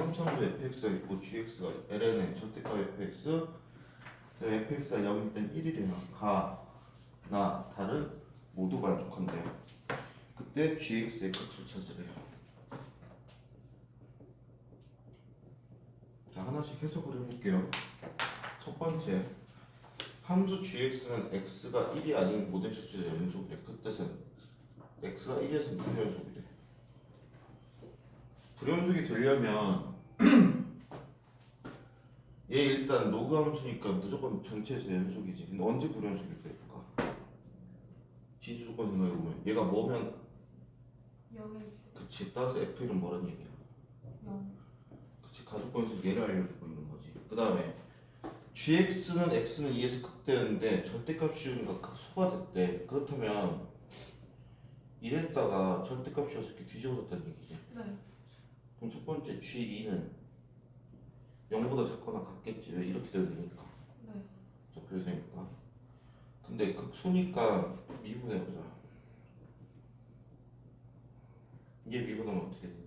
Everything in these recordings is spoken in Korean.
3차원도 fx가 있고 gx가 ln의 절대값 fx fx가 0일 땐 1이래요. 가나 다를 모두 만족한대요. 그때 gx의 극수 찾으래요. 자, 하나씩 해석을 해볼게요. 첫 번째, 함수 gx는 x가 1이 아닌 모든 실수의 연속이래. 그 뜻은 x가 1에서 무슨 연속이래? 불연속이 되려면 얘 일단 로그 함수니까 무조건 전체에서 연속이지. 근데 언제 불연속이 될까? 지수 조건 생각해보면 얘가 뭐면 0일 그치, 따라서 f1은 뭐란 얘기야? 0. 그치, 가족권에서 얘를 알려주고 있는 거지. 그 다음에 gx는 x는 2에서 극대였는데 절대값 씌우니까 극소가 됐대. 그렇다면 이랬다가 절대값 씌워서 이렇게 뒤집어졌다는 얘기지. 네. 그럼 첫 번째 g2는 0보다 작거나 같겠지. 왜 이렇게 되면 되니까. 네. 적혀야 되니까. 근데 극소니까 미분해보자. 얘 미분하면 어떻게 되니?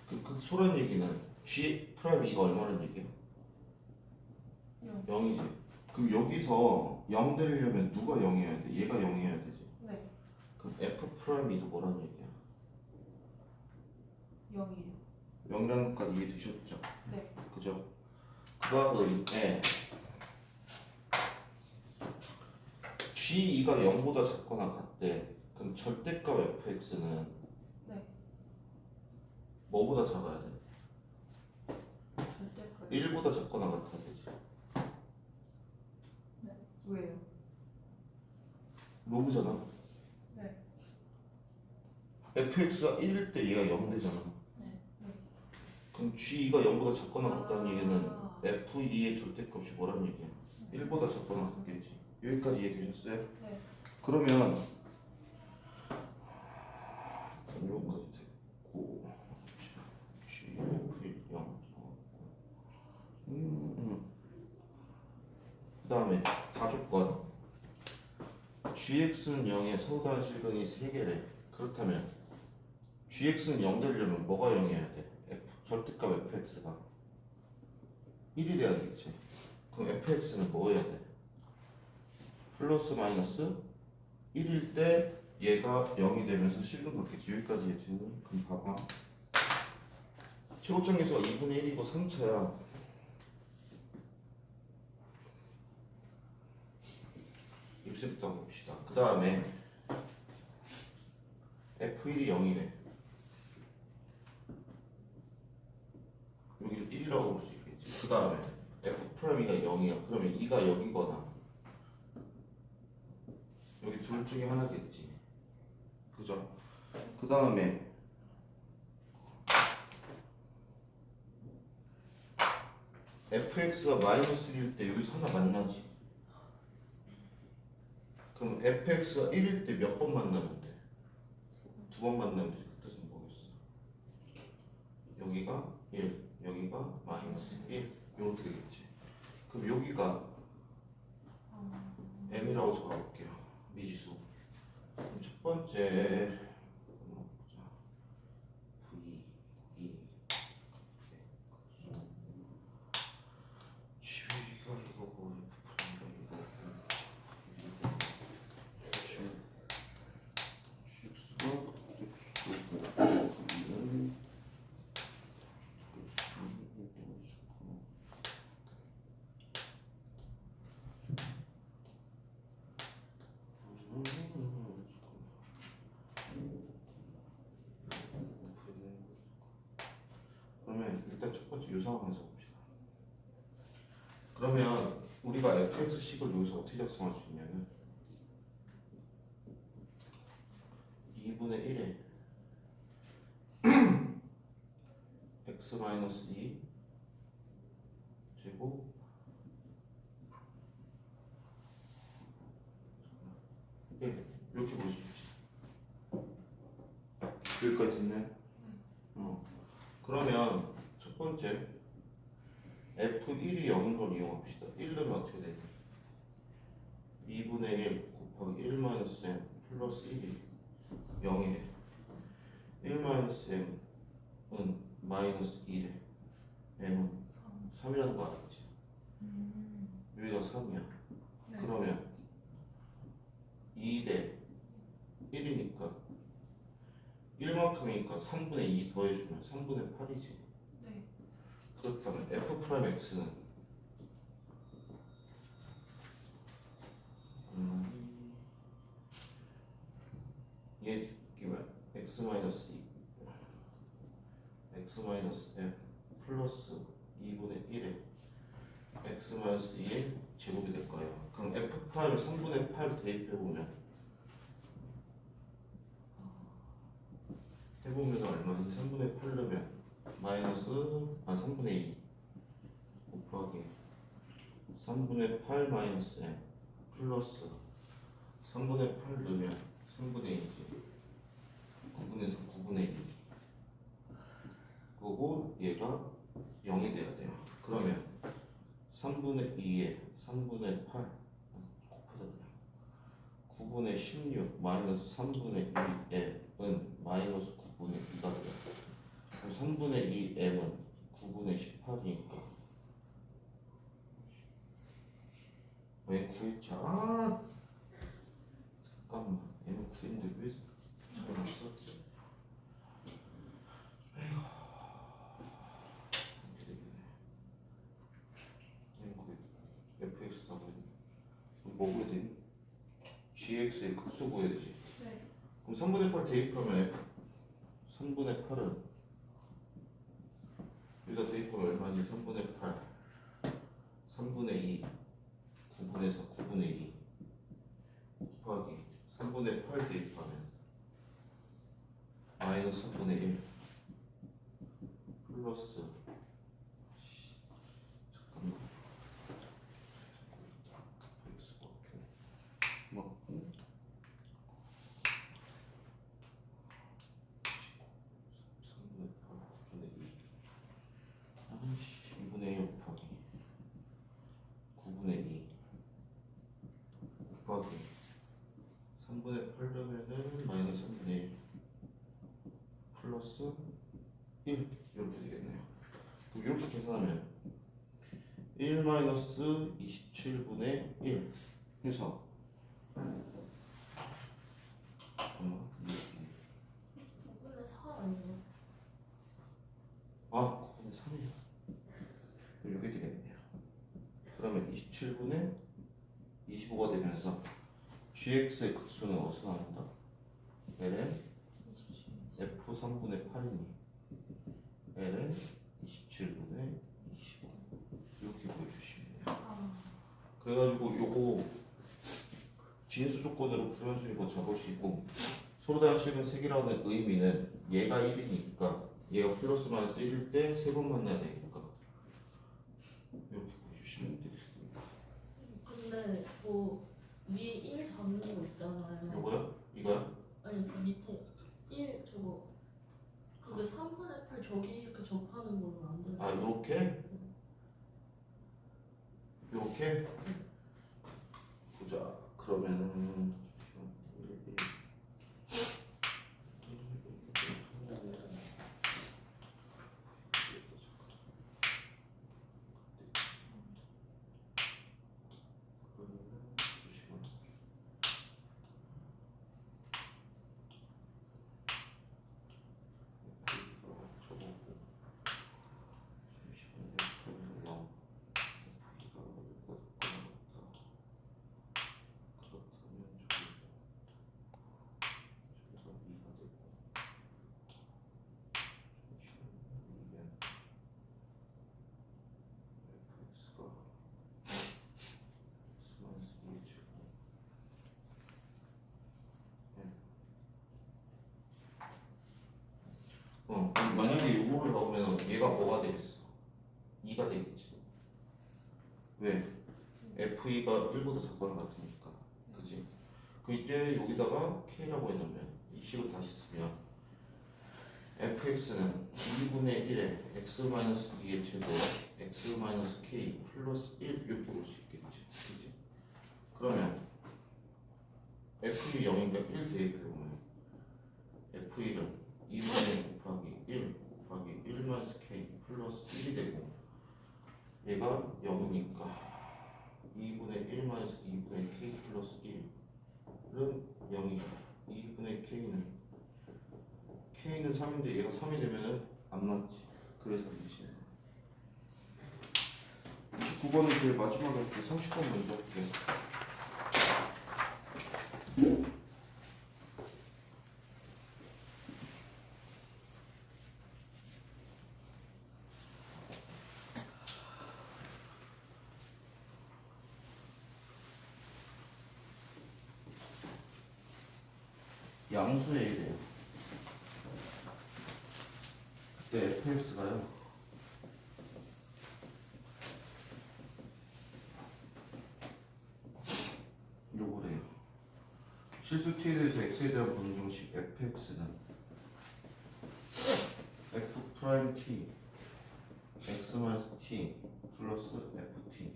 그 극소란 얘기는 g 프라임 이가 얼마란 얘기야? 0. 0이지. 그럼 여기서 0 되려면 누가 0이어야 돼? 얘가 0이어야 되지. 네. 그럼 f 프라임이도 뭐라는 얘기야? 0이에요. 0이라는 것까지 이해되셨죠? 네. 그죠? 그 다음에 g2가 0보다 작거나 같대. 그럼 절대값 fx는 네. 뭐보다 작아야 돼? 절대값. 1보다 작거나 같아야 되지. 네. 왜요? 로그잖아. 네. fx가 1일 때 얘가 0 되잖아. 네. 네. 그럼 g2가 0보다 작거나 같다는 아. 얘기는 f2의 절대값이 뭐란 얘기야? 1보다 작거나 같겠지. 여기까지 이해되셨어요? 네. 그러면 여기까지 됐고 g f 0 그 다음에 다조건 gx는 0에 서다한 실근이 3개래. 그렇다면 gx는 0 되려면 뭐가 0이어야 돼? 절대값 fx가 1이 돼야 되겠지. 그럼 fx는 뭐 해야 돼? 플러스 마이너스 1일 때 얘가 0이 되면서 실근 같겠지. 여기까지 해주니? 그럼 봐봐. 최고점 계수가 2분의 1이고 3차야. 입술부터 봅시다. 그 다음에 f1이 0이래. 여기를 1이라고 볼 수 있겠지. 그 다음에 f'이가 0이야. 그러면 2가 여기거나 여기 둘 중에 하나겠지. 그죠? 그 다음에 fx가 마이너스 1일 때 여기서 하나 만나지. 그럼 fx가 1일 때 몇 번 만나면 돼? 2번 만나면 되지. 그 뜻은 뭐겠어? 여기가 1, 여기가 마이너스 1 이렇게 되겠지. 그럼 여기가 m이라고 적어볼게요. 미지수. 그럼 첫 번째 보자. v 2 g가 이거고 f'가 이거고 gx가 그러면 일단 첫 번째 이 상황에서 봅시다. 그러면 우리가 fx식을 여기서 어떻게 작성할 수 있냐면 2분의 1에 x-2 제곱 이렇게 볼 수 있지. 여기까지 됐네. 그러면 첫 번째 f1이 0인 걸 이용합시다. 1 넣으면 어떻게 돼? 2분의 1 곱하기 1 마이너스 m 플러스 1이 0이래. 1 마이너스 m은 마이너스 2래. m은 3이라는 거 알았지? 여기가 3이야. 네. 그러면 2 대 1이니까 1만큼이니까 3분의 2 더해주면 3분의 8이지. 네. 그렇다면 f 프라임 x는 얘 x 마이너스 2 x 마이너스 m 플러스 2분의 1에 x 마이너스 2의 제곱이 될 거예요. 그럼 f 프라임을 3분의 8 대입해 보면 해보면 얼마니? 3분의 8 넣으면 마이너스 3분의 2 곱하기 3분의 8 마이너스 m 플러스 3분의 8 넣으면 3분의 2지. 9분에서 9분의 2 그리고 얘가 0이 돼야 돼요. 그러면 3분의 2에 3분의 8 곱하자 그냥 9분의 16 마이너스 3분의 2m은 마이너스 9분의 2가 돼요. 3분의 2m은 9분의 18이니까 왜 구했지? 잠깐만 m은 9인데 왜 잘안 썼지? 아이고 이렇게 되겠네. m은 9 fx라고 했는데 뭐 구해야 되니? gx의 극수 구해야 되지. 네. 그럼 3분의 8 대입하면 f 3분의 8은 여기다 대입하면 얼마니? 3분의 8 3분의 2 9분에서 9분의 2 곱하기 3분의 8 대입하면 마이너스 3분의 1 플러스 잠깐만 x가 뭐 3분의 8 9분의 2 2분의 1 곱하기 9분의 2 곱하기 3분의 8 되면은 마이너스 3분의 1 플러스 1 이렇게 되겠네요. 그럼 이렇게 계산하면 1 마이너스 27분의 1 해서 9분의 4 아니에요? 9분의 3이요. 이렇게 되겠네요. 그러면 27분의 25가 되면서 gx의 극수는 어디서 나온다? ln f 3분의 8이니 ln 27분의 25 이렇게 보여주시면 돼요. 그래가지고 요거 진수 조건으로 불연수 이거 적으시고 서로 다른 식은 3개라는 의미는 얘가 1이니까 얘가 플러스 마이너스 1일 때 3번 만나야 되니까 이렇게 보여주시면 되겠습니다. 근데 뭐 위에 1 잡는 거 있잖아요. 요거요? 이거요? 아니 그 밑에 1 저거 그게 3분의 8 저기 이렇게 접하는 거는 안 되나요? 요렇게? 요렇게? 보자. 그러면은 만약에 요거를 넣으면 얘가 뭐가 되겠어? 2가 되겠지. 왜? FE가 1보다 작거나 같으니까. 그지? 그 이제 여기다가 K라고 해놓으면 이 식을 다시 쓰면 fx는 2분의 1에 x-2의 제곱 x-k 플러스 1 이렇게 볼 수 있겠지. 그지? 그러면 F1이 0이니까 1 대입해 보면 F1은 2분의 곱하기 1 곱하기 1 마이너스 K 플러스 1이 되고 얘가 0이니까 2분의 1 마이너스 2분의 K 플러스 1은 0이고 2분의 K는 3인데 얘가 3이 되면은 안 맞지. 그래서 미치는 거야. 29번은 제일 마지막에 할게. 30번 먼저 할게. 양수의 1이에요. 그때 fx가요. 요거래요. 실수 t에 대해서 x에 대한 분정식 fx는 f 프라임 t x 마이너스 t 플러스 ft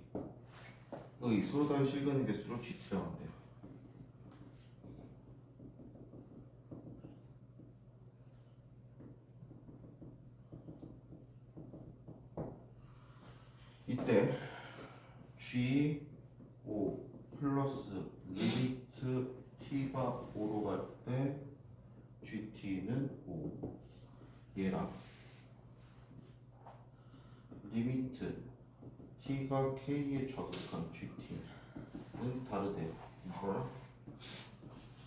의 서로 다른 실근의 개수로 gt라고 한대요. 이때 G5 플러스 리미트 T가 5로 갈 때 GT는 5 얘랑 리미트 T가 K에 적극한 GT는 다르대요. 이거랑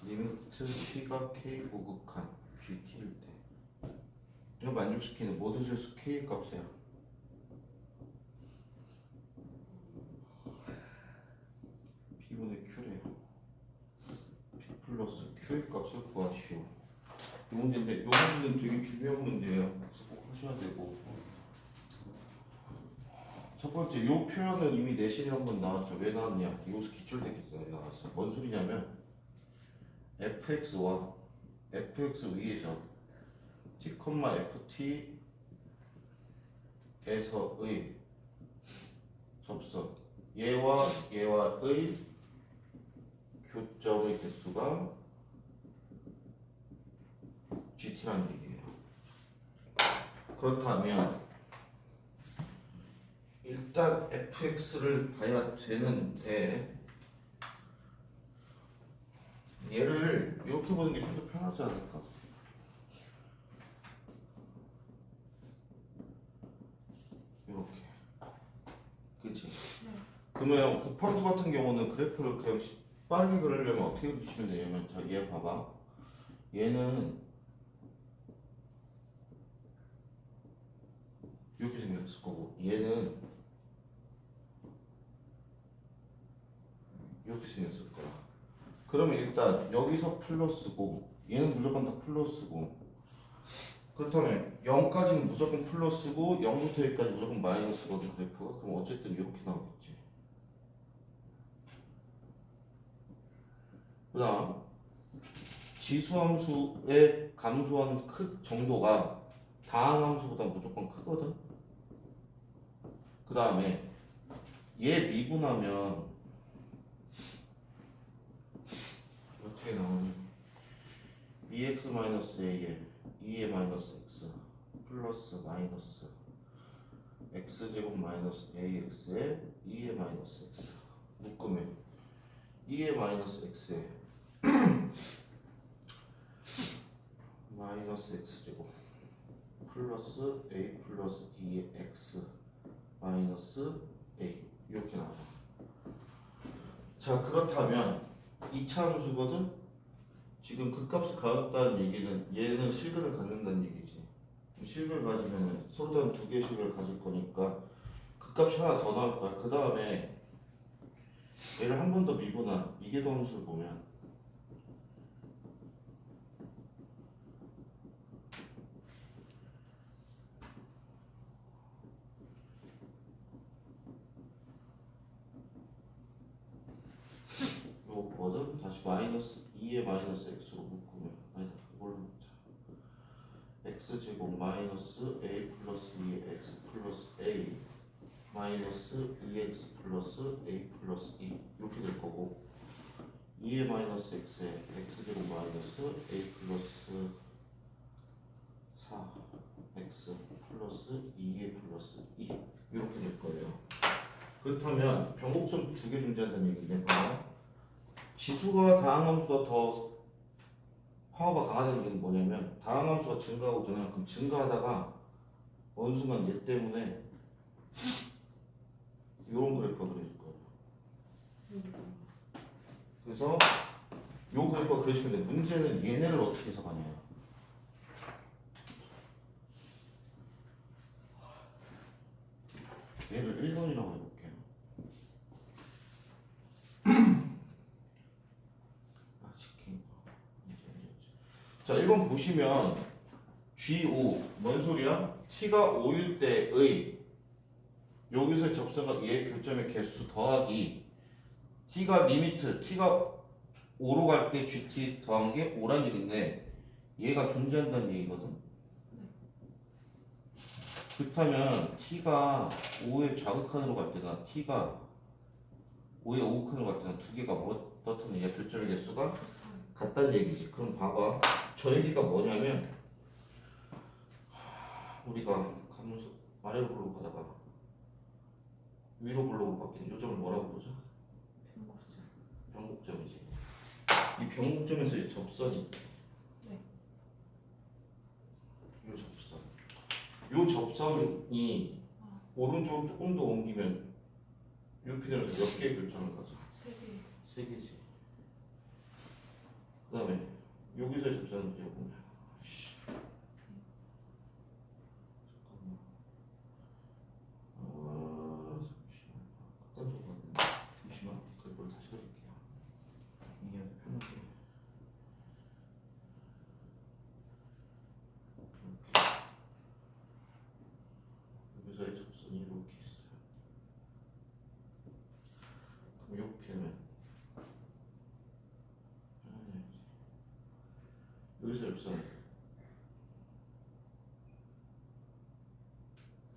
리미트 T가 K 우극한 GT일 때 이거 만족시키는 모든 실수 K 값이야. P분의 Q래요. P 플러스 Q의 값을 구하시오. 이 문제인데 이 문제는 되게 중요한 문제예요. 그래서 꼭 하셔야 되고. 첫 번째 이 표현은 이미 내신에 한번 나왔죠. 왜 나왔냐? 이것은 기출되기 나왔어. 뭔 소리냐면 fx와 fx 위의 점 t, ft에서의 접선 얘와의 교점의 개수가 GT라는 얘기예요. 그렇다면 일단 fx를 봐야 되는데 얘를 이렇게 보는 게 좀 더 편하지 않을까? 이렇게 그치? 네. 그러면 곱함수 같은 경우는 그래프를 그냥 빠르게 그리려면 어떻게 그리시면 되냐면 자, 얘 봐봐. 얘는 이렇게 생겼을 거고 얘는 이렇게 생겼을 거야. 그러면 일단 여기서 플러스고 얘는 무조건 다 플러스고 그렇다면 0까지는 무조건 플러스고 0부터 여기까지 무조건 마이너스거든 그래프가. 그럼 어쨌든 이렇게 나오겠지. 그 다음 지수함수의 감소하는 정도가 다항함수보다 무조건 크거든. 그 다음에 얘 미분하면 어떻게 나오니? 2x-a에 2의 마이너스 x 플러스 마이너스 x제곱 마이너스 ax에 2의 마이너스 x 묶으면 2의 마이너스 x에 마이너스 x제곱 플러스 a 플러스 2의 x 마이너스 a 이렇게 나와. 자 그렇다면 2차 함수거든. 지금 그 값을 가졌다는 얘기는 얘는 실근을 갖는다는 얘기지. 실근을 가지면 서로 다른 두 개의 실근을 가질 거니까 그 값이 하나 더 나올 거야. 그 다음에 얘를 한 번 더 미분한 이계도 함수를 보면 요거거든. 다시 마이너스 2의 마이너스 x로 묶으면 아니다 이걸로 묶자. x제곱 마이너스 a 플러스 2의 x 플러스 a 마이너스 2x 플러스 a 플러스 2 이렇게 될 거고 2의 마이너스 x에 x0 마이너스 a 플러스 4 x 플러스 2의 플러스 2 이렇게 될 거예요. 그렇다면 변곡점 두 개 존재한다는 얘기인데 봐요. 지수가 다항함수보다 더 파워가 강하다는 얘기는 뭐냐면 다항함수가 증가하고 있잖아요. 그럼 증가하다가 어느 순간 얘 때문에 이런 그래프가 그려질 거예요. 그래서 요 그래프가 그려지면 돼. 문제는 얘네를 어떻게 해석하냐. 얘를 1번이라고 해볼게요. 아, 치킨. 자, 1번 보시면 G5 뭔 소리야? T가 5일 때의 여기서 접선과 얘 교점의 개수 더하기 T가 리미트 T가 5로 갈 때 GT 더한 게 5란 얘기인데 얘가 존재한다는 얘기거든. 그렇다면 T가 5의 좌극한으로 갈 때나 T가 5의 우극한으로 갈 때나 두 개가 뭐 어떻든 얘 교점의 개수가 같다는 얘기지. 그럼 봐봐. 저 얘기가 뭐냐면 우리가 가면서 아래로 블록으로 가다가 위로 블록으로 바뀌는 요 점을 뭐라고 보죠? 변곡점이지. 이 변곡점에서의 접선이 있대. 네. 요 접선. 요 접선이 오른쪽으로 조금 더 옮기면 이렇게 되면서 몇 개의 교점을 가져? 3개. 세 개지. 그 다음에 여기서의 접선은 그려보면 잠깐만. 잠시만. 극단적으로 왔는데 잠시만. 그걸 다시 그릴게요. 이게 편하게. 이렇게. 여기서의 접선이 이렇게 있어요. 그럼 이렇게 하면 여기서 접선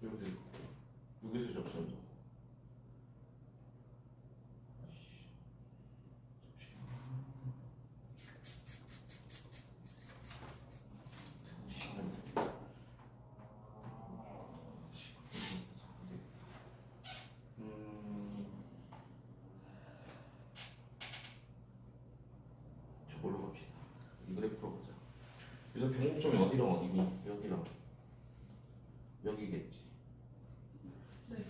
이렇게 있고 여기서 접선도 저걸로 갑시다. 이 그래프로 가자. 그래서 변곡점이 어디랑 어디니? 여기랑 여기겠지. 네.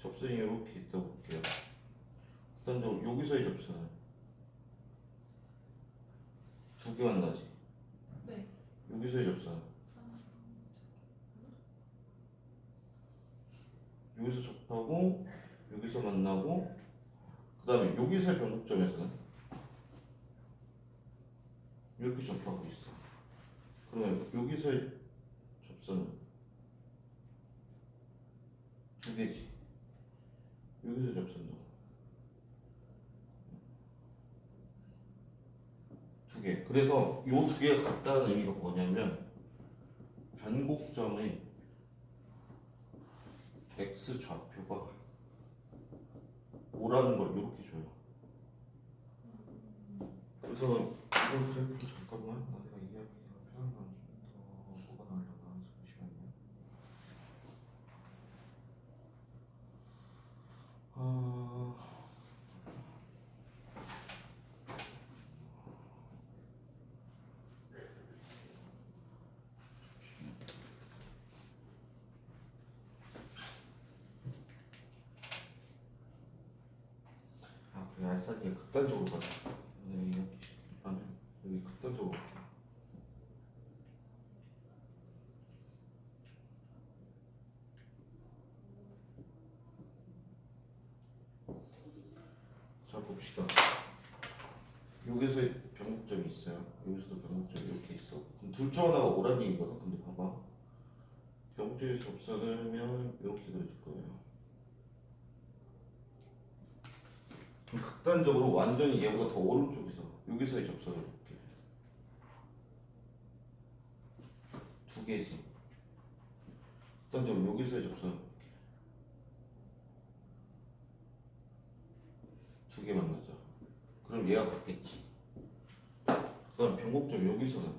접선이 이렇게 있다고 볼게요. 일단적으로 여기서의 접선은 두 개 만나지. 네. 여기서의 접선 여기서 접하고 여기서 만나고 그 다음에 여기서의 변곡점에서는 이렇게 접하고 있어. 그러면 여기서의 접선은 두 개지. 여기서 접선도 두 개. 그래서 이 두 개가 같다는 의미가 뭐냐면 변곡점의 x 좌표가 5라는 걸 이렇게 줘요. 그래서 이걸 그래프로 잠깐만 내가 이야기가 편한 건좀더 뭐가 나오려나 잠시만요. 그래 알싸게 극단적으로 가자. 네, 이야기 시키면 여기 극단적으로 갈게. 자 봅시다. 여기서의 변곡점이 있어요. 여기서도 변곡점이 이렇게 있어. 그럼 둘 중 하나가 오란 얘기거든. 근데 봐봐. 변곡점의 접선이면 이렇게 그려질 거예요. 그럼 극단적으로 완전히 얘보다 더 오른쪽에서 여기서의 접선을 볼게. 두 개지. 극단적으로 여기서의 접선을 볼게. 두 개 만나죠. 그럼 얘가 같겠지. 그다음 변곡점 여기서는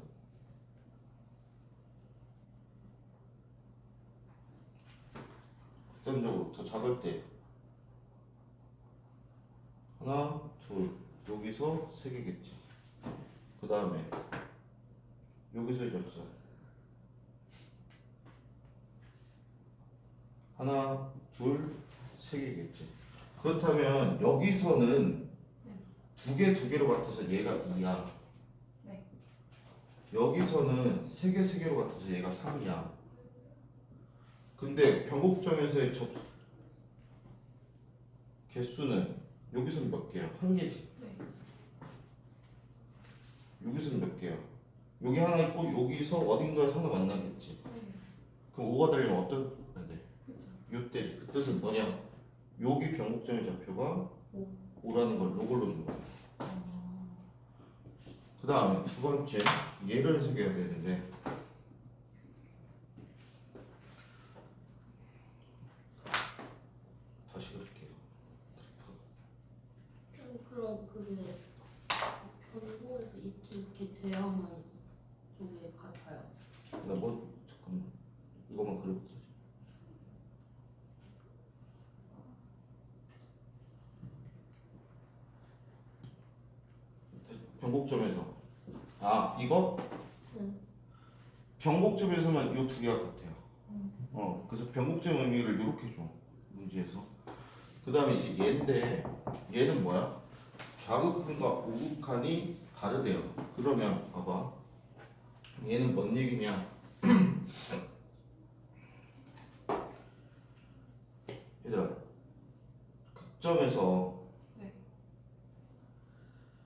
극단적으로 더 작을 때 하나, 둘, 여기서 세 개겠지. 그 다음에 여기서의 접선 하나, 둘, 세 개겠지. 그렇다면 여기서는 두 개로 같아서 얘가 2야. 네. 여기서는 세 개로 같아서 얘가 3이야. 근데 변곡점에서의 개수는 여기서는 몇 개야? 한 개지. 네. 여기서는 몇 개야? 여기 하나 있고 여기서 어딘가에서 하나 만나겠지. 네. 그럼 5가 달리면 어떤 데? 그죠. 요때 그 뜻은 뭐냐? 여기 변곡점의 좌표가 오. 5라는 걸 요걸로 준 거야. 아, 그 다음에 두 번째 얘를 해석해야 되는데 다시 그릴게요. 그럼 그게 변고에서 이렇게 돼야만 저게 같아요. 나뭐 잠깐만 이거만 그려도 되지. 변곡점에서 이거 응. 변곡점에서만 이 두 개가 같아요. 그래서 변곡점 의미를 이렇게 줘 문제에서. 그 다음에 이제 얘인데 얘는 뭐야? 좌극한과 우극한이 다르대요. 그러면 봐봐. 얘는 뭔 얘기냐? 얘들아, 극점에서 네.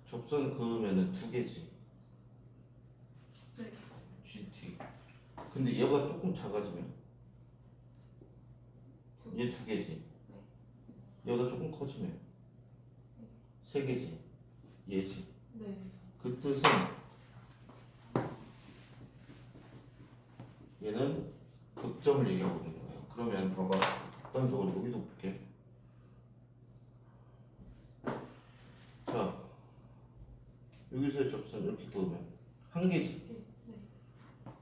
접선 그으면은 두 개지. 네. GT. 근데 얘가 조금 작아지면 얘 두 개지. 얘보다 조금 커지면 세 개지. 얘지. 네. 그 뜻은 얘는 극점을 얘기하고 있는 거예요. 그러면 봐봐. 극단적으로 여기도 볼게. 자, 여기서의 접선 이렇게 그으면 한 개지. 네.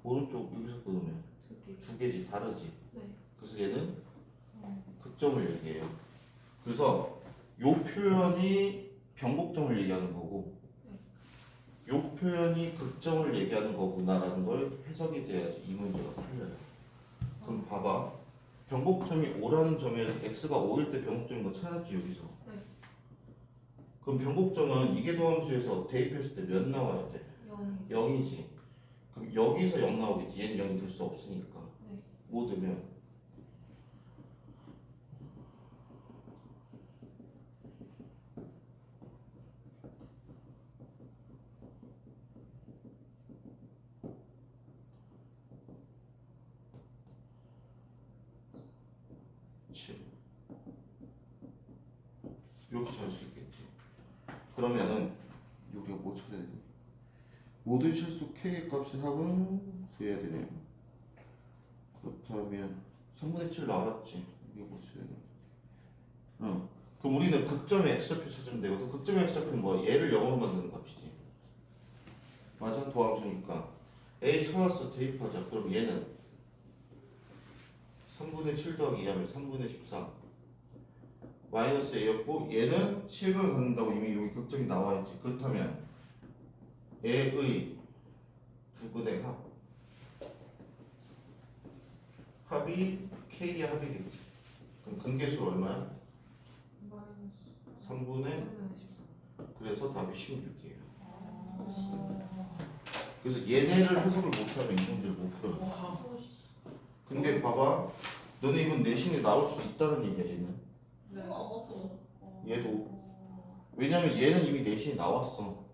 오른쪽 여기서 그으면 두 개. 두 개지. 다르지. 네. 그래서 얘는 극점을 얘기해요. 그래서 요 표현이 변곡점을 얘기하는 거고 요 표현이 극점을 얘기하는 거구나라는 걸 해석이 돼야지 이 문제가 풀려요. 그럼 봐봐. 변곡점이 5라는 점에서 x가 5일 때 변곡점인 거 찾았지 여기서. 네. 그럼 변곡점은 이계도함수에서 대입했을 때 몇 나와야 돼? 0. 0이지. 그럼 여기서 0 나오겠지. 얘는 0이 될 수 없으니까. 네. 5 되면 이렇게 잘 수 있겠지. 그러면은 우리가 뭐 찾아야 되니? 모든 실수 k의 값의 합은 구해야 되네요. 그렇다면 3분의 7 나왔지. 이게 뭐 쳐야 되나? 그럼 우리는 극점의 x좌표 찾으면 되거든. 극점의 x좌표는 뭐야? 얘를 0으로 만드는 값이지. 맞아? 도함수니까. a 찾았어. 대입하자. 그럼 얘는 3분의 7 더하기 2하면 3분의 13 마이너스 a였고 얘는 7을 갖는다고 이미 여기 극점이 나와있지. 그렇다면 a의 두 근의 합이 k의 합이겠지. 그럼 근계수 얼마야? 마이너스 3분의 13. 그래서 답이 16이에요. 그래서 얘네를 해석을 못하면 이 문제를 못 풀어요. 근데 봐봐. 너네 이번 내신에 나올 수 있다는 얘기야 얘는. 네. 얘도. 왜냐면 얘는 이미 내신에 나왔어.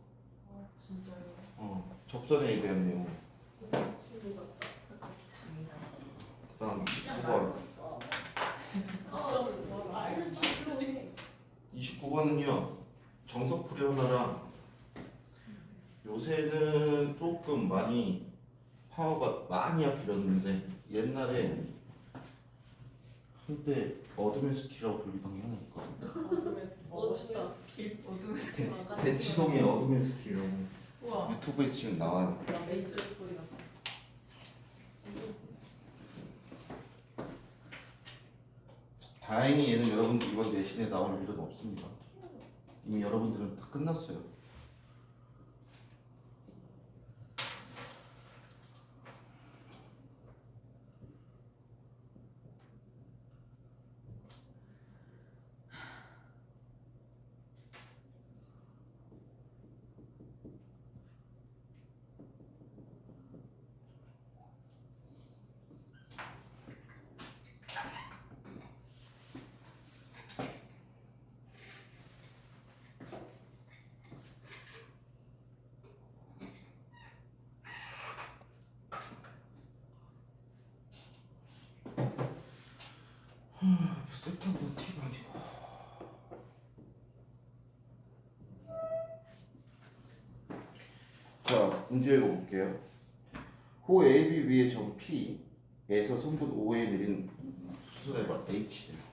진짜요? 접선에 대한 내용. 친구가 그 다음 29번. 29번은요. 정석풀이 하나랑 요새는 조금 많이 파워가 많이 약해졌는데 옛날에 한때 어드밴스 키라고 불리던 게 하나 있거든. 멋있다. 어둠의 스킬. 벤치동의 어둠의 스킬 우와. 유튜브에 치면 나와요. 나 메이트리스 소리 났다. 다행히 얘는 여러분들 이번 내신에 나올 일은 없습니다. 이미 여러분들은 다 끝났어요. 세탁은 팁 아니고. 자, 문제 읽어볼게요. 호 AB 위에 점 P에서 선분 O에 내린 수선해봐 H래요.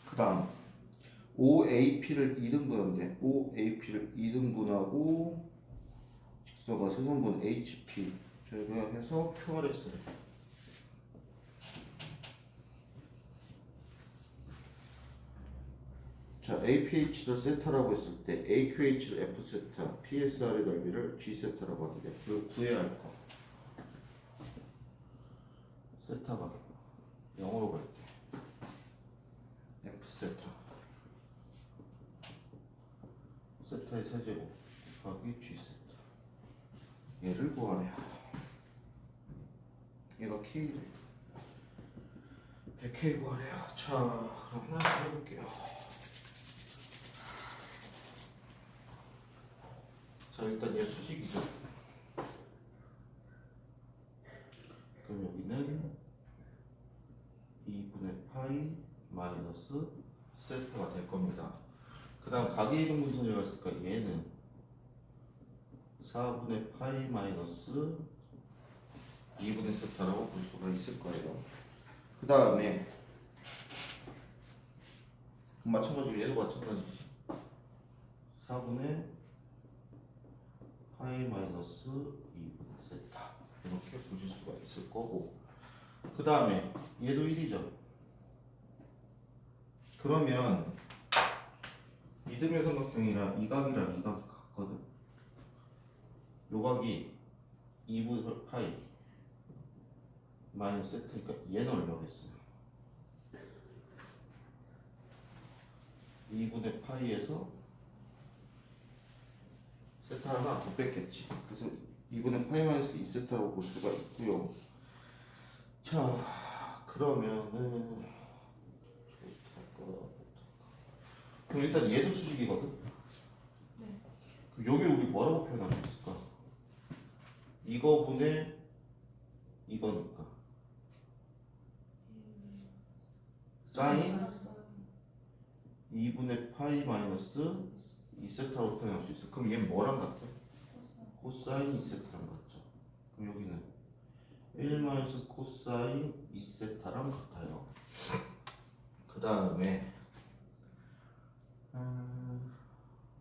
그 다음 OAP를 2등분한대. OAP를 2등분하고 직선과 세선분 HP 저희가 해서 QRS를 자 APH를 세타라고 했을 때 AQH를 F 세타, PSR의 넓이를 G 세타라고 하는데 그걸 구해야 할 거. 세타가 0으로 갈게. F 세타 세타의 세제곱 곱하기 G 세타. 얘를 구하래요. 얘가 K래. 100K 구하래요. 자, 그럼 하나씩 해볼게요. 자, 일단 얘 수직이죠. 그럼 여기는 2분의 파이 마이너스 세타가 될 겁니다. 그 다음 각의 이동 분선이라고 했으니까 얘는 4분의 파이 마이너스 2분의 세타라고 볼 수가 있을 거예요. 그 다음에 마찬가지로 얘도 마찬가지지. 4분의 파이 마이너스 2분의 세타 이렇게 보실 수가 있을 거고, 그 다음에 얘도 1이죠. 그러면 이등변 삼각형이랑 이 각이랑 이 각이 같거든. 요 각이 2분의 파이 마이너스 세타니까 얘는 얼마겠어요? 2분의 파이에서 세타 하나 더 뺐겠지. 그래서 2분의 파이 마이너스 2세타라고 볼 수가 있고요. 자, 그러면은 그럼 일단 얘도 수직이거든? 네. 그럼 여기 우리 뭐라고 표현할 수 있을까? 이거분의 이거니까 사인 2분의 파이 마이너스 2세타로 표현할 수 있어. 그럼 얘는 뭐랑 같아? 코사인 2세타랑 같죠. 그럼 여기는 1 마이너스 코사인 2세타랑 같아요. 그 다음에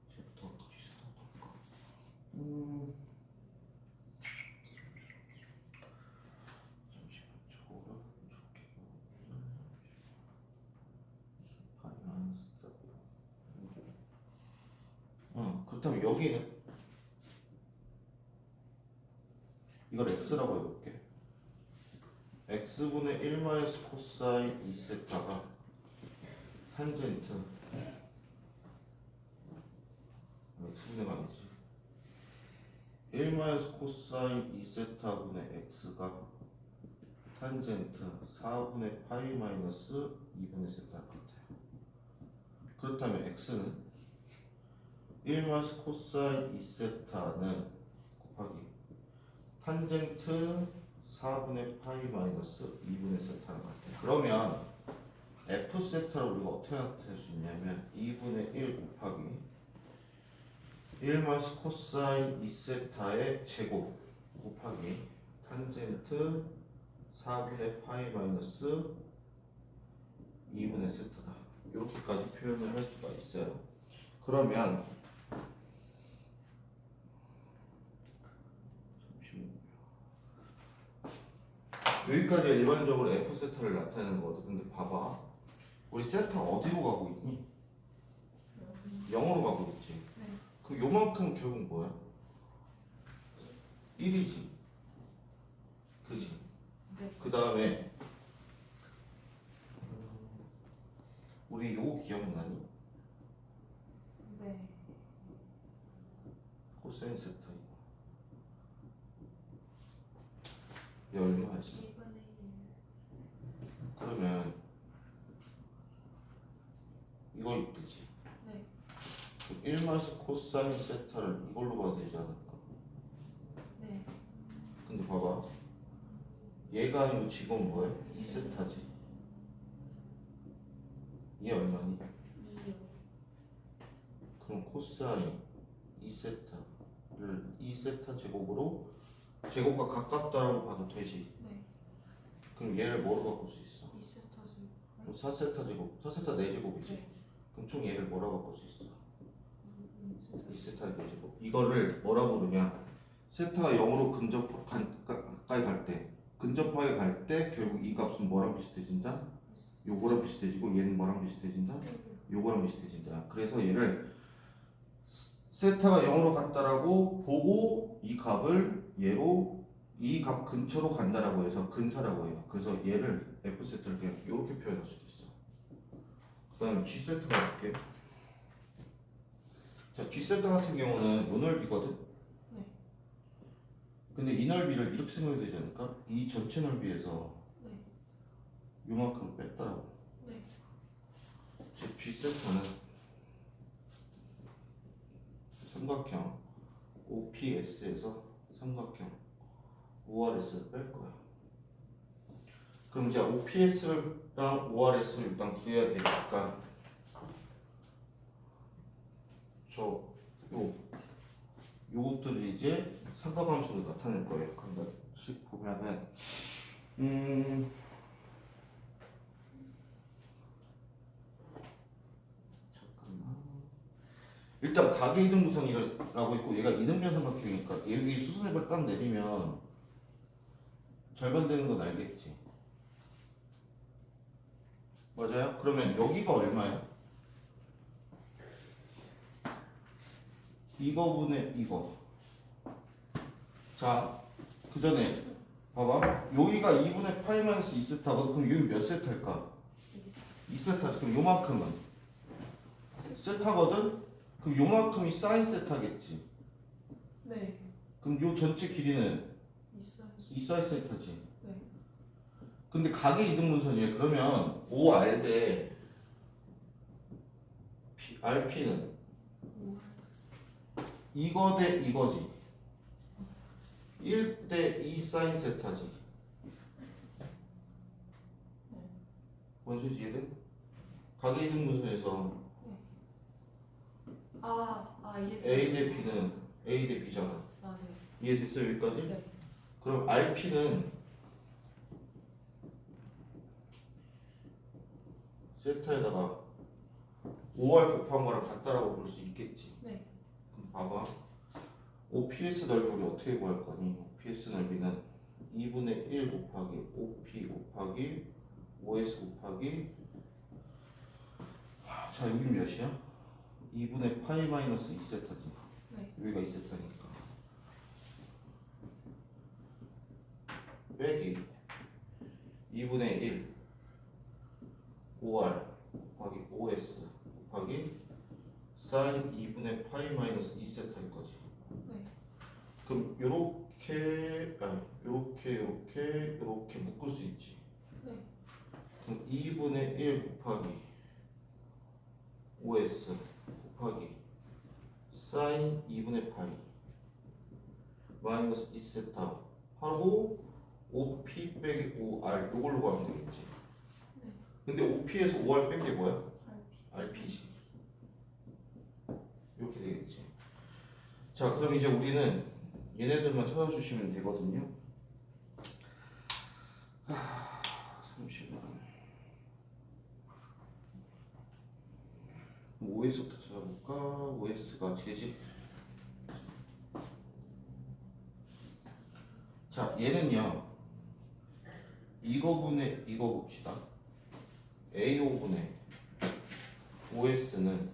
쟤부터 어떻게 시작할까? 잠시만 저거랑 저렇게 파이너스 그렇다면 여기는 이걸 x라고 해볼게. x분의 1 마이너스 코사인 2세타가 탄젠트 x분의가 아니지 1 마이너스 코사인 2세타분의 x가 탄젠트 4분의 파이 마이너스 2분의 세타 같아요. 그렇다면 x는 1 마이너스 코사인 2세타는 곱하기 탄젠트 4분의 파이 마이너스 2분의 세타는 같아요. 그러면 f 세타를 우리가 어떻게 나타낼 수 있냐면 2분의 1 곱하기 1 마이너스 코사인 2세타의 제곱 곱하기 탄젠트 4분의 파이 마이너스 2분의 세타다. 이렇게까지 표현을 할 수가 있어요. 그러면 잠시만요. 여기까지가 일반적으로 f 세타를 나타내는 거거든. 근데 봐봐, 우리 세타 어디로 가고 있니? 0으로 가고 있지. 네. 그럼 요만큼 결국 뭐야? 1이지. 그지? 네. 그 다음에 우리 요거 기억나니? 네. 코사인 세타 이거 얼마였어? 2분의 1. 그러면 이거 있겠지. 네. 1 마이너스 코사인 세타를 이걸로 봐도 되지 않을까? 네. 근데 봐봐, 얘가 아니고 지금 뭐야? 2세타지. 얘 얼마니? 2요. 그럼 코사인 2세타를 2세타 제곱으로 제곱과 가깝다라고 봐도 되지. 네. 그럼 얘를 뭐로 바꿀 수 있어? 2세타지. 그럼 4세타 제곱, 4세타 4제곱이지. 네. 그럼 총 얘를 뭐라고 바꿀 수 있어? 2세타 4제곱. 이거를 뭐라 부르냐? 세타가 0으로 가까이 갈 때, 근접하게 갈 때 결국 이 값은 뭐랑 비슷해진다? 요거랑 비슷해지고 얘는 뭐랑 비슷해진다? 요거랑 비슷해진다. 그래서 얘를 세타가 0으로 갔다라고 보고 이 값을 얘로 이 값 근처로 간다라고 해서 근사라고 해요. 그래서 얘를 f 세타를 그냥 이렇게 표현할 수도 있어. 그다음에 g 세타가 볼게. 자, g 세타 같은 경우는 요 넓이거든. 네. 근데 이 넓이를 이렇게 생각해야 되지 않을까? 이 전체 넓이에서 네. 요만큼 뺐다라고. 네. 즉 g 세타는 삼각형 OPS에서 삼각형 ORS를 뺄 거야. 그럼 이제 OPS랑 ORS를 일단 구해야 되니까 요것들을 이제 삼각함수로 나타낼 거예요. 그러니까 식 보면은 잠깐만. 일단 가계 이등분선이라고 있고 얘가 이등변 삼각형이니까 여기 수선heb을 딱 내리면 절반되는 건 알겠지? 맞아요? 그러면 여기가 얼마야? 이거분의 이거. 자, 그 전에 봐봐. 여기가 2분의 파이 마이너스 2세타거든. 그럼 여기 몇 세타일까? 2세타지. 그럼 요만큼은 세타거든? 그럼 요만큼이 사인 세타겠지. 네. 그럼 요 전체 길이는 있어요. 2사인 세타지. 네. 근데 가계 이등분선이에요. 그러면 OR 대 RP는 이거 대 이거지. 1 대 2 사인 세타지. 뭔 소리지 얘는? 가계 이등분선에서 ES. A 대 B는 A 대 B잖아. 아, 네. 이해됐어요 여기까지? 네. 그럼 RP는 세타에다가 5R 곱한 거랑 같다라고 볼 수 있겠지. 네. 그럼 봐봐. OPS 넓이 우리 어떻게 구할 거니? OPS 넓이는 2분의 1 곱하기 OP 곱하기 OS 곱하기 자 여기 몇이야? 2분의 파이 마이너스 2세타지. 네. 여기가 2세타니까 빼기 2분의 1 5R 곱하기 OS 곱하기 사인 2분의 파이 마이너스 2세타일 거지. 네. 그럼 요렇게 묶을 수 있지. 네. 그럼 2분의 1 곱하기 OS 곱하기 사인 2분의 파이 마이너스 2세타 하고 OP 빼기 OR 요걸로 가면 되겠지. 네. 근데 OP에서 OR 뺀 게 뭐야? RP. RP지. 이렇게 되겠지. 자, 그럼 이제 우리는 얘네들만 찾아주시면 되거든요. 잠시만. OS부터 찾아볼까? OS가 제지. 자, 얘는요. 이거분의 이거 봅시다. A5분의 OS는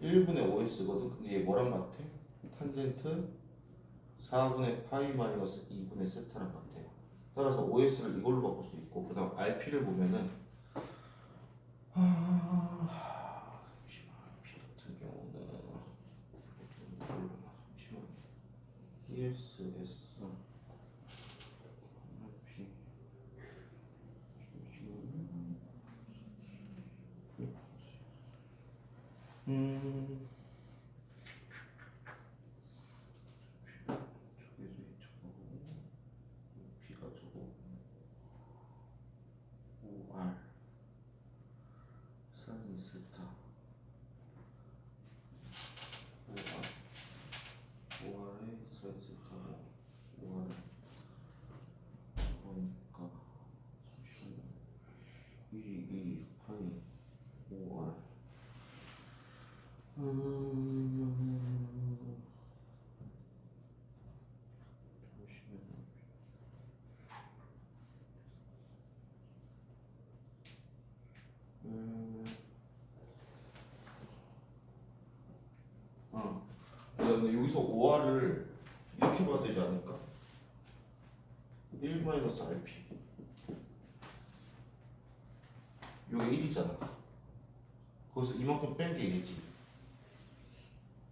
1분의 OS거든. 근데 얘 뭐랑 같아? 탄젠트 4분의 파이 마이너스 2분의 세타랑 같아요. 따라서 OS를 이걸로 바꿀 수 있고, 그 다음 RP를 보면은 잠시만, RP 같은 경우는 잠시만, ESS RP B가 저거 OR 사인 세타 OR에 사인 세타고 OR 그러니까 잠시만요. 2 파이 OR 잠시만요. 근데 여기서 OR을 이렇게 봐야 되지 않을까? 1-RP 요게 1이잖아. 거기서 이만큼 뺀 게 1이지.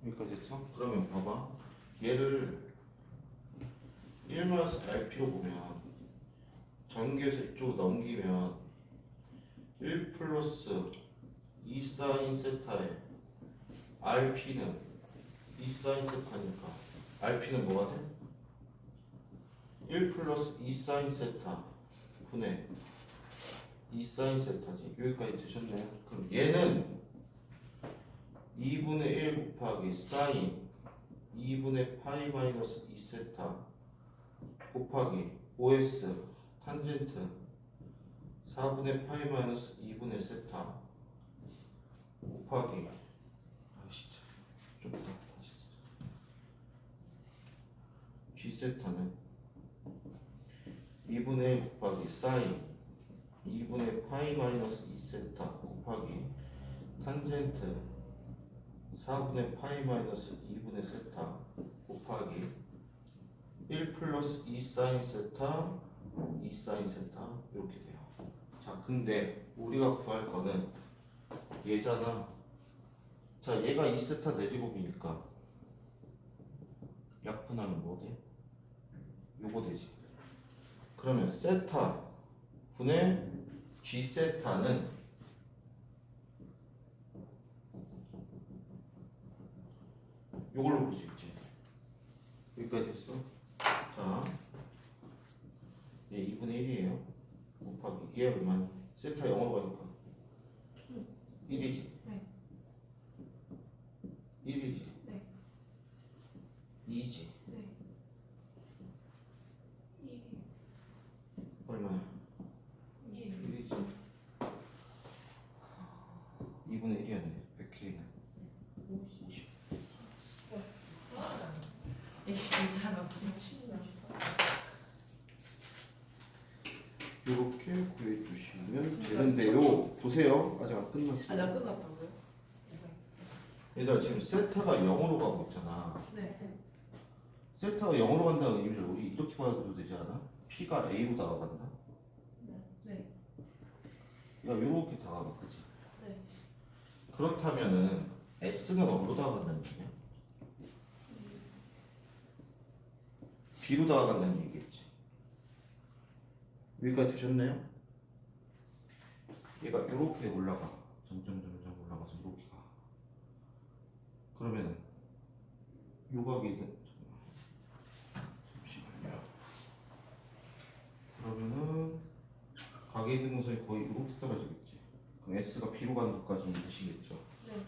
여기까지 했어? 그러면 봐봐. 얘를 1-RP로 보면 전개해서 이쪽으로 넘기면 1 플러스 2 사인 세타에 RP는 2 사인 세타니까 RP는 뭐가 돼? 1 플러스 2 사인 세타 분의 2 사인 세타지. 여기까지 되셨나요? 그럼 얘는 2분의 1 곱하기 사인 2분의 파이 마이너스 2 세타 곱하기 OS 탄젠트 4분의 파이 마이너스 2분의 세타 곱하기 좀 이따 다시 쓰자. G 세타는 2분의 1 곱하기 사인 2분의 파이 마이너스 2 세타 곱하기 탄젠트 4분의 파이 마이너스 2분의 세타 곱하기 1 플러스 2 사인 세타 2 사인 세타 이렇게 돼요. 자, 근데 우리가 구할 거는 얘잖아. 자, 얘가 2세타 4제곱이니까 약분하면 뭐 돼? 요거 되지. 그러면 세타 분의 G 세타는 요걸로 볼 수 있지. 여기까지 됐어. 자, 얘 2분의 1이에요. 곱하기 얘 얼마니? 세타 0으로 가니까 1이지. 네. 1이지. 네. 2지. 네. 1이 얼마야? 1. 1이지. 2분의 1이었네. 100K는. 이게 진짜 나 이렇게 구해주시면 되는데요. 보세요. 아직 안 끝났어요. 아직 안 끝났다고요? 얘들아, 지금 세타가 0으로 가고 있잖아. 네. 세타가 0으로 간다는 의미를 우리 이렇게 받아들여도 되지 않아? P가 A로 다가간다? 네. 야, 요렇게 다가가, 그치? 네. 그렇다면은 S는 어디로 다가간다는 얘기야? B로 다가간다는 얘기겠지. 여기까지 되셨나요? 얘가 이렇게 올라가. 점점 올라가서 이렇게 가. 그러면은 요각이든 잠시만요. 그러면은 각의 이등분선이 거의 이렇게 떨어지겠지. 그럼 S가 B로 가는 것까지 이시겠죠. 네.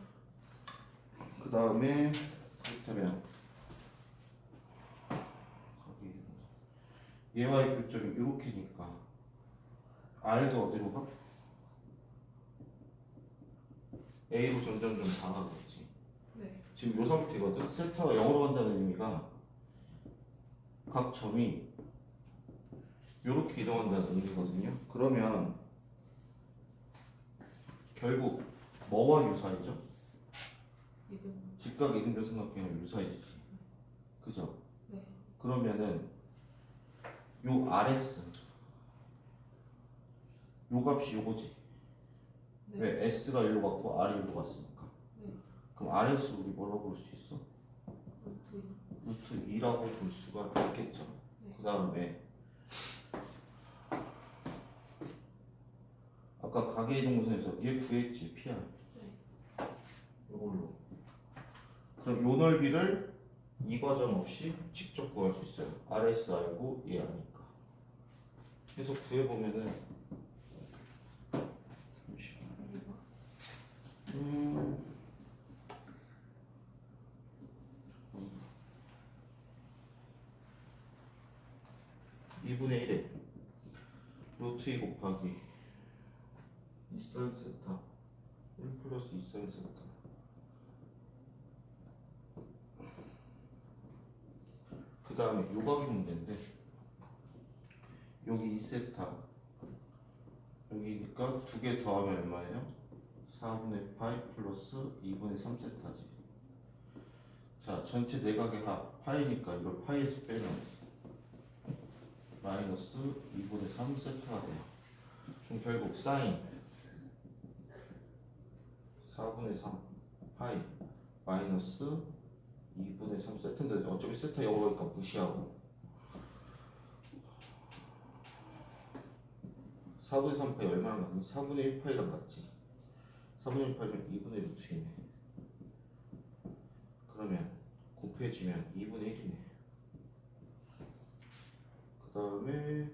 그 다음에 그렇다면 얘와의 교점이 이렇게니까 R도 어디로 가? A로 점점점 다가가겠지. 네. 지금 이 상태거든. 세타가 0으로 간다는 의미가 각 점이 이렇게 이동한다는 의미거든요. 그러면 결국 뭐와 유사이죠? 이등. 직각 이등변 삼각형은 유사이지. 그죠? 네. 그러면은 요 RS 요 값이 요거지. 네. 왜? S가 1로 갔고 R이 1로 갔으니까. 네. 그럼 RS 우리 뭐라고 볼 수 있어? 루트 루트 2라고 볼 수가 있겠죠. 네. 그 다음에 아까 가계이동분선에서 얘 구했지, PR. 네. 이걸로. 그럼 요 넓이를 이 과정 없이 직접 구할 수 있어요. RS 알고 얘 아니까. 그래서 구해보면은 잠시만. 2분의 1에 루트 2 곱하기 2사인 세타 1 플러스 2사인 세타 그 다음에 요각이 문제인데 여기 2세타 여기니까 두 개 더하면 얼마예요? 4분의 파이 플러스 2분의 3세타지. 자, 전체 내각의 합 파이니까 이걸 파이에서 빼면 마이너스 2분의 3세타가 돼요. 그럼 결국 사인 4분의 3 파이 마이너스 2분의 3세타인데 어차피 세타 영어니까 무시하고 4분의 3파이 얼마나 같니? 4분의 1파이랑 같지. 4분의 1파이면 2분의 루트이네. 그러면 곱해지면 2분의 1이네. 그 다음에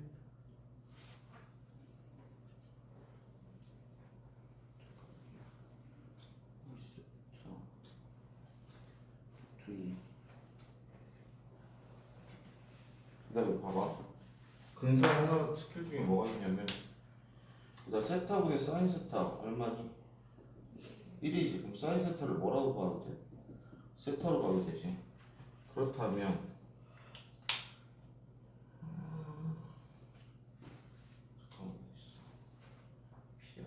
그 다음에 봐봐. 근사 하나 스킬 중에 뭐가 있냐면 나 세타분의 사인 세타 얼마니? 1이지. 그럼 사인 세타를 뭐라고 봐도 돼? 세타로 봐도 되지. 그렇다면 잠깐만 있어. 피야.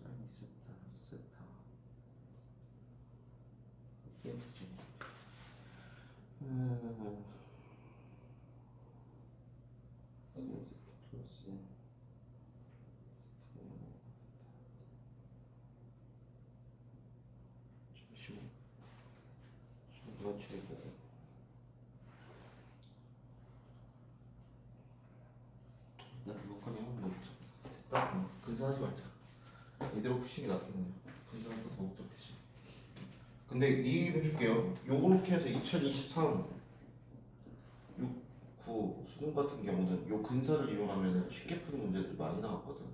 사인 세타 세타 깨끗이. 잠시만. 누가 최고? 나 이거까지 하면 너무 됐다. 근사하지 말자. 이대로 푸시는 게 낫겠네요. 근사하면 더 복잡해지. 근데 이 얘기도 해줄게요. 요렇게 해서 2023 6, 9 수능 같은 경우는 요 근사를 이용하면 쉽게 푸는 문제들이 많이 나왔거든.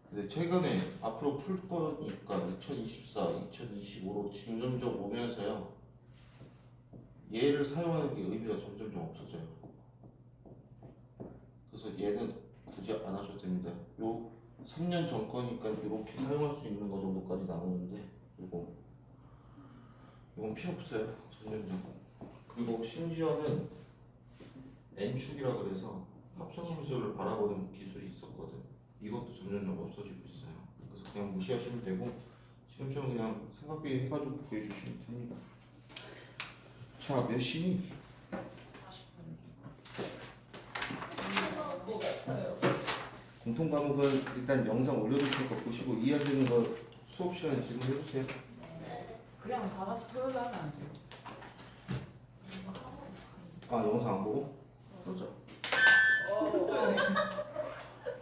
근데 최근에 앞으로 풀 거니까 2024, 2025로 점점점 오면서요. 얘를 사용하는 게 의미가 점점점 없어져요. 그래서 얘는 굳이 안 하셔도 됩니다. 요 3년 전 거니까 이렇게 사용할 수 있는 거 정도까지 나오는데 이건 필요 없어요. 점점점. 그리고 심지어는 N축이라 그래서 합성함수를 바라보는 기술이 있었거든. 이것도 점점점 없어지고 있어요. 그래서 그냥 무시하시면 되고 시험처럼 그냥 생각비 해가지고 구해주시면 됩니다. 자, 몇 시니? 40분. 뭐 같아요? 공통 과목은 일단 영상 올려둘 테니까 보시고 이해되는 거 수업 시간에 질문해주세요. 그냥 다 같이 토요일에 하면 안 돼요. 아, 영상 안 보고? 그러자.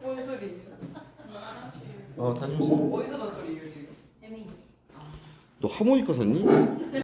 뭔 소리? 다녀오세요. 어디서 난 소리예요 지금? 혜민이 너 하모니카 샀니?